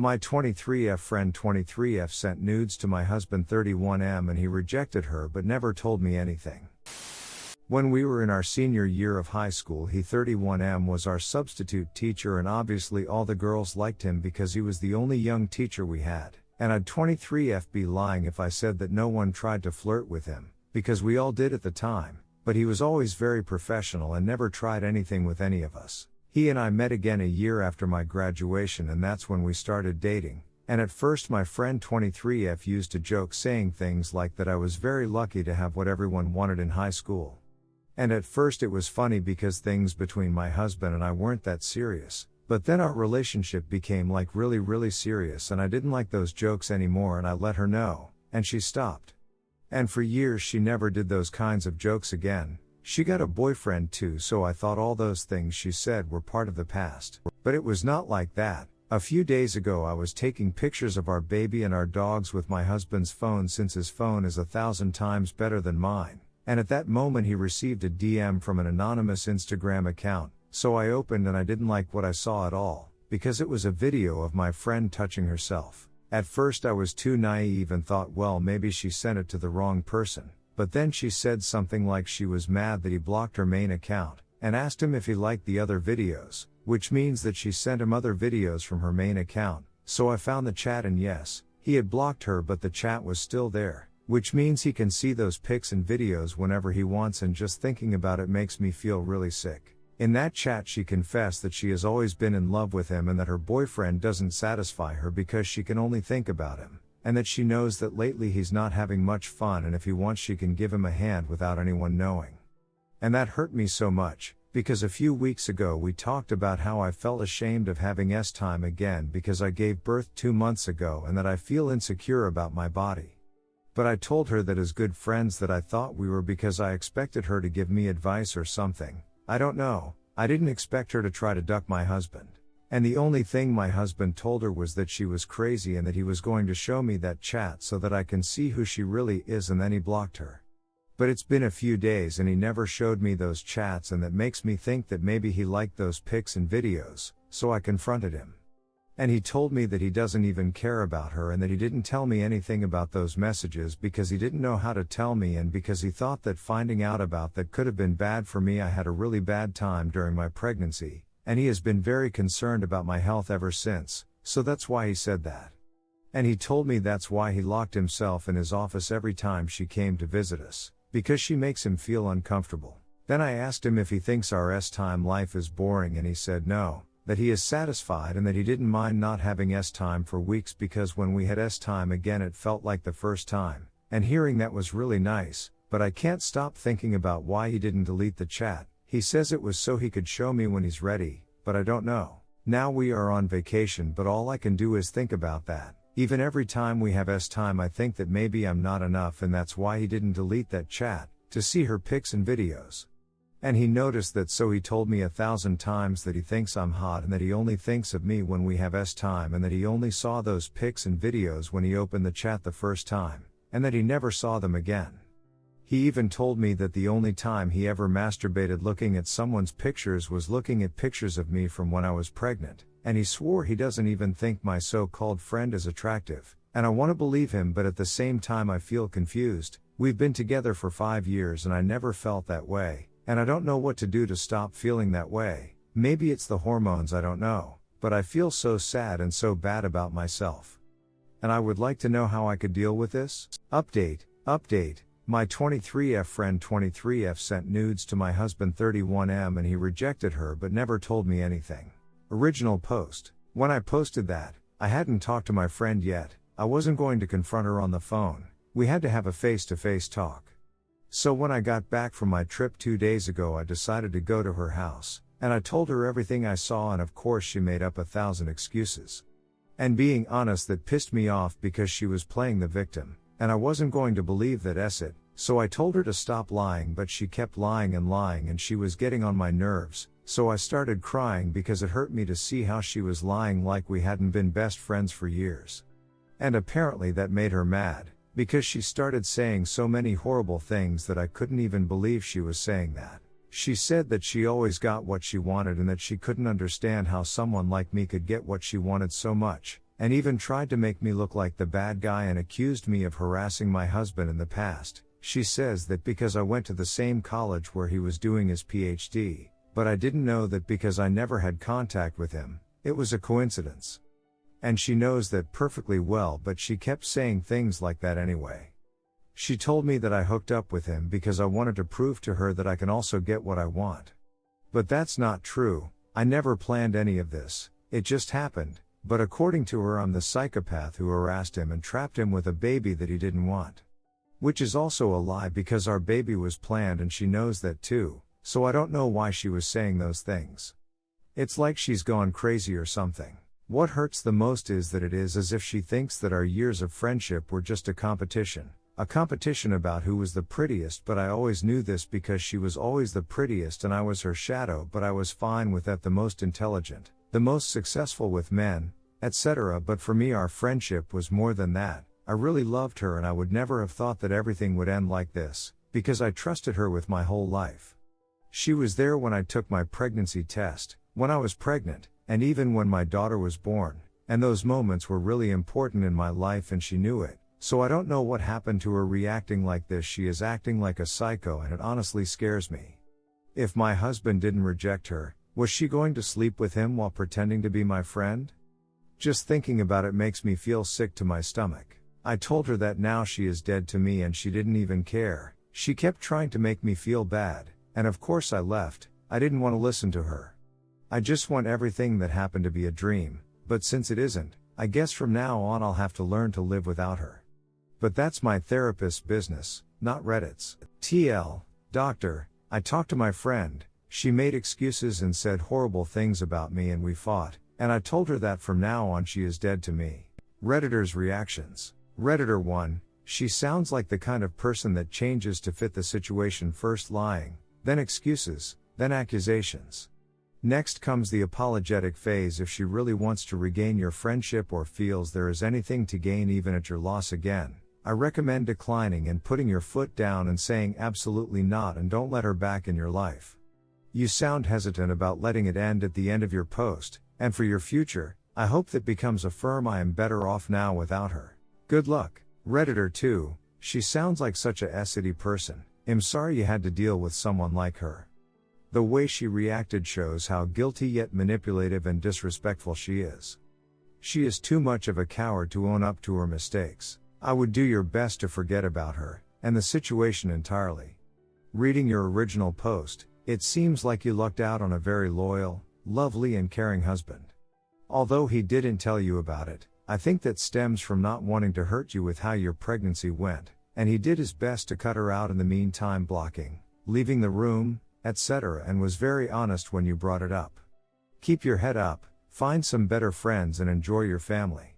My 23F friend 23F sent nudes to my husband 31M and he rejected her but never told me anything. When we were in our senior year of high school, he 31M was our substitute teacher and obviously all the girls liked him because he was the only young teacher we had. And I'd 23F be lying if I said that no one tried to flirt with him, because we all did at the time, but he was always very professional and never tried anything with any of us. He and I met again a year after my graduation and that's when we started dating. And at first my friend 23F used to joke saying things like that I was very lucky to have what everyone wanted in high school. And at first it was funny because things between my husband and I weren't that serious, but then our relationship became like really serious and I didn't like those jokes anymore and I let her know, and she stopped. And for years she never did those kinds of jokes again. She got a boyfriend too, so I thought all those things she said were part of the past. But it was not like that. A few days ago I was taking pictures of our baby and our dogs with my husband's phone since his phone is 1,000 times better than mine. And at that moment he received a DM from an anonymous Instagram account, so I opened and I didn't like what I saw at all, because it was a video of my friend touching herself. At first I was too naive and thought, well, maybe she sent it to the wrong person, but then she said something like she was mad that he blocked her main account, and asked him if he liked the other videos, which means that she sent him other videos from her main account. So I found the chat and yes, he had blocked her but the chat was still there, which means he can see those pics and videos whenever he wants, and just thinking about it makes me feel really sick. In that chat she confessed that she has always been in love with him and that her boyfriend doesn't satisfy her because she can only think about him, and that she knows that lately he's not having much fun and if he wants she can give him a hand without anyone knowing. And that hurt me so much, because a few weeks ago we talked about how I felt ashamed of having S-time again because I gave birth 2 months ago and that I feel insecure about my body. But I told her that as good friends that I thought we were because I expected her to give me advice or something. I don't know, I didn't expect her to try to duck my husband. And the only thing my husband told her was that she was crazy and that he was going to show me that chat so that I can see who she really is, and then he blocked her. But it's been a few days and he never showed me those chats, and that makes me think that maybe he liked those pics and videos, so I confronted him. And he told me that he doesn't even care about her and that he didn't tell me anything about those messages because he didn't know how to tell me and because he thought that finding out about that could have been bad for me. I had a really bad time during my pregnancy, and he has been very concerned about my health ever since, so that's why he said that. And he told me that's why he locked himself in his office every time she came to visit us, because she makes him feel uncomfortable. Then I asked him if he thinks our S-time life is boring and he said no, that he is satisfied and that he didn't mind not having S-time for weeks because when we had S-time again it felt like the first time, and hearing that was really nice, but I can't stop thinking about why he didn't delete the chat. He says it was so he could show me when he's ready, but I don't know. Now we are on vacation but all I can do is think about that. Even every time we have S-time I think that maybe I'm not enough and that's why he didn't delete that chat, to see her pics and videos. And he noticed that, so he told me 1,000 times that he thinks I'm hot and that he only thinks of me when we have S-time and that he only saw those pics and videos when he opened the chat the first time, and that he never saw them again. He even told me that the only time he ever masturbated looking at someone's pictures was looking at pictures of me from when I was pregnant, and he swore he doesn't even think my so-called friend is attractive, and I want to believe him but at the same time I feel confused. We've been together for 5 years and I never felt that way. And I don't know what to do to stop feeling that way. Maybe it's the hormones, I don't know, but I feel so sad and so bad about myself. And I would like to know how I could deal with this. Update. My 23F friend 23F sent nudes to my husband 31M and he rejected her but never told me anything. Original post. When I posted that, I hadn't talked to my friend yet. I wasn't going to confront her on the phone. We had to have a face-to-face talk. So when I got back from my trip 2 days ago I decided to go to her house, and I told her everything I saw, and of course she made up 1,000 excuses. And being honest, that pissed me off because she was playing the victim, and I wasn't going to believe that it, so I told her to stop lying but she kept lying and she was getting on my nerves, so I started crying because it hurt me to see how she was lying like we hadn't been best friends for years. And apparently that made her mad, because she started saying so many horrible things that I couldn't even believe she was saying that. She said that she always got what she wanted and that she couldn't understand how someone like me could get what she wanted so much, and even tried to make me look like the bad guy and accused me of harassing my husband in the past. She says that because I went to the same college where he was doing his PhD, but I didn't know that because I never had contact with him, it was a coincidence. And she knows that perfectly well, but she kept saying things like that anyway. She told me that I hooked up with him because I wanted to prove to her that I can also get what I want. But that's not true. I never planned any of this, it just happened, but according to her I'm the psychopath who harassed him and trapped him with a baby that he didn't want. Which is also a lie because our baby was planned and she knows that too, so I don't know why she was saying those things. It's like she's gone crazy or something. What hurts the most is that it is as if she thinks that our years of friendship were just a competition about who was the prettiest, but I always knew this because she was always the prettiest and I was her shadow, but I was fine with that, the most intelligent, the most successful with men, etc. But for me our friendship was more than that. I really loved her and I would never have thought that everything would end like this, because I trusted her with my whole life. She was there when I took my pregnancy test, when I was pregnant, and even when my daughter was born, and those moments were really important in my life and she knew it, so I don't know what happened to her reacting like this. She is acting like a psycho and it honestly scares me. If my husband didn't reject her, was she going to sleep with him while pretending to be my friend? Just thinking about it makes me feel sick to my stomach. I told her that now she is dead to me and she didn't even care. She kept trying to make me feel bad, and of course I left. I didn't want to listen to her. I just want everything that happened to be a dream, but since it isn't, I guess from now on I'll have to learn to live without her. But that's my therapist's business, not Reddit's. TL, doctor, I talked to my friend, she made excuses and said horrible things about me and we fought, and I told her that from now on she is dead to me. Redditors' reactions. Redditor 1, she sounds like the kind of person that changes to fit the situation, first lying, then excuses, then accusations. Next comes the apologetic phase. If she really wants to regain your friendship or feels there is anything to gain even at your loss again, I recommend declining and putting your foot down and saying absolutely not, and don't let her back in your life. You sound hesitant about letting it end at the end of your post, and for your future, I hope that becomes a firm I am better off now without her. Good luck. Redditor 2, she sounds like such a essity person. I'm sorry you had to deal with someone like her. The way she reacted shows how guilty yet manipulative and disrespectful she is. She is too much of a coward to own up to her mistakes. I would do your best to forget about her, and the situation entirely. Reading your original post, it seems like you lucked out on a very loyal, lovely and caring husband. Although he didn't tell you about it, I think that stems from not wanting to hurt you with how your pregnancy went, and he did his best to cut her out in the meantime, blocking, leaving the room, etc., and was very honest when you brought it up. Keep your head up, find some better friends and enjoy your family.